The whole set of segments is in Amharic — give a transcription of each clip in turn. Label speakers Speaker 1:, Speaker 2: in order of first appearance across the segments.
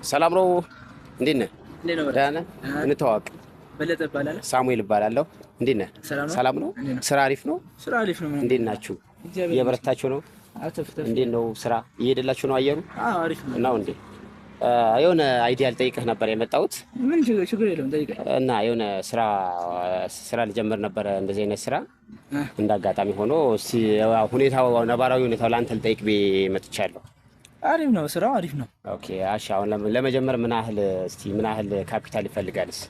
Speaker 1: ሰላም ነው። እንዴት ነህ? ደህና ነህ? እንተዋወቅ።
Speaker 2: በለጠ እባላለሁ።
Speaker 1: ሳሙኤል እባላለሁ። እንዴት ነህ? ሰላም ነው። ስራ አሪፍ ነው።
Speaker 2: ስራ አሪፍ ነው።
Speaker 1: እንዴት ናችሁ? እየበረታችሁ ነው? እንዴት ነው ስራ እየሄደላችሁ ነው? አየሩ
Speaker 2: አሪፍ
Speaker 1: ነው እንዴ? የሆነ አይዲያ ልጠይቅህ ነበር የመጣሁት።
Speaker 2: ምን ችግር የለውም ጠይቀኝ።
Speaker 1: እና የሆነ ስራ ልጀምር ነበረ፣ እንደዚህ አይነት ስራ እንዳጋጣሚ ሆኖ ሁኔታው ነባራዊ ሁኔታው ለአንተ ልጠይቅ መጥቻለሁ።
Speaker 2: አሪፍ ነው፣ ስራው አሪፍ ነው።
Speaker 1: ኦኬ እሺ። አሁን ለመጀመር ምን ያህል ካፒታል ይፈልጋልስ?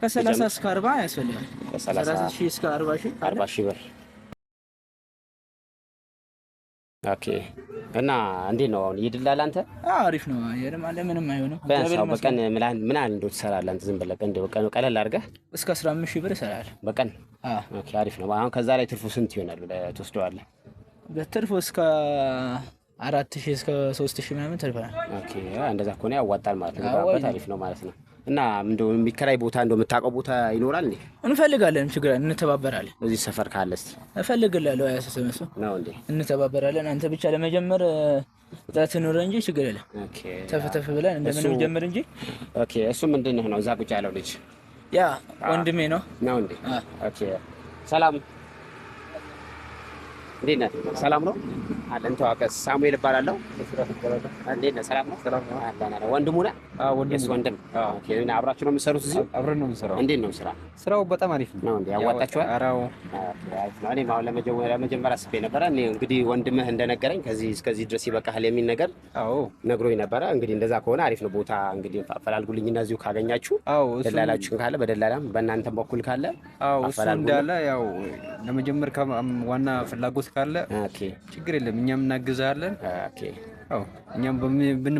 Speaker 2: ከ30 እስከ 40 ያስፈልጋል። ከ30 ሺህ እስከ 40 ሺህ
Speaker 1: ብር። ኦኬ። እና እንዴት ነው አሁን ይድላል? አንተ
Speaker 2: አሪፍ ነው። አየርም አለ ምንም አይሆንም።
Speaker 1: በቀን ምን ያህል እንደው ትሰራለህ አንተ? ዝም ብለህ እንደው ቀለል አድርገህ
Speaker 2: እስከ 15 ሺህ ብር እሰራለሁ በቀን።
Speaker 1: ኦኬ አሪፍ ነው። አሁን ከዛ ላይ ትርፉ ስንት ይሆናል ትወስደዋለህ?
Speaker 2: በትርፉ እስከ 4000 እስከ 3000 ምናምን ተርፈናል።
Speaker 1: ኦኬ እንደዛ ከሆነ ያዋጣል ማለት ነው። ያዋጣል። አሪፍ ነው ማለት ነው። እና እንደው የሚከራይ ቦታ እንደው የምታውቀው ቦታ ይኖራል እንዴ?
Speaker 2: እንፈልጋለን። ችግር እንተባበራለን።
Speaker 1: እዚህ ሰፈር ካለስ
Speaker 2: እፈልግልሃለሁ። ያሰሰመሱ
Speaker 1: ነው እንዴ?
Speaker 2: እንተባበራለን። አንተ ብቻ ለመጀመር ጥረት ኖረ እንጂ ችግር የለም።
Speaker 1: ኦኬ
Speaker 2: ተፈተፍ ብለን እንደምንም ጀምር እንጂ።
Speaker 1: ኦኬ እሱ ምንድነው ነው እዛ ቁጭ ያለው ልጅ?
Speaker 2: ያ ወንድሜ ነው
Speaker 1: እንዴ? ኦኬ ሰላም፣ እንዴት ነህ? ሰላም ነው አለን። ተዋቀስ። ሳሙኤል እባላለሁ። እንዴት ነህ? ሰላም ነው? አለን። ወንድሙ ነህ? ወንድም። ኦኬ። እና አብራችሁ ነው የምትሰሩት እዚህ?
Speaker 3: አብረን ነው የምንሰራው።
Speaker 1: እንዴት ነው ስራ?
Speaker 3: ስራው በጣም አሪፍ ነው
Speaker 1: እንዴ? ያዋጣችኋል?
Speaker 3: አራው
Speaker 1: እኔ አሁን ለመጀመሪያ አስቤ ነበረ። እኔ እንግዲህ ወንድምህ እንደነገረኝ እስከዚህ ድረስ ይበቃሃል የሚል ነገር ነግሮኝ ነበረ። እንግዲህ እንደዛ ከሆነ አሪፍ ነው። ቦታ እንግዲህ አፈላልጉልኝና እዚሁ ካገኛችሁ ደላላችሁ ካለ በደላላም በእናንተም በኩል ካለ
Speaker 3: እሱ እንዳለ ያው ለመጀመር ዋና ፍላጎት ካለ ችግር የለም፣ እኛም እናግዛለን። እኛም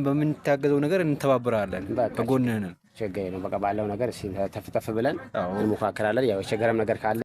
Speaker 3: በምንታገዘው ነገር እንተባበራለን፣ ከጎንህ ነን።
Speaker 1: ችግር የለም። በቃ ባለው ነገር ተፍተፍ ብለን እንሞካከራለን። ያው የቸገረም ነገር ካለ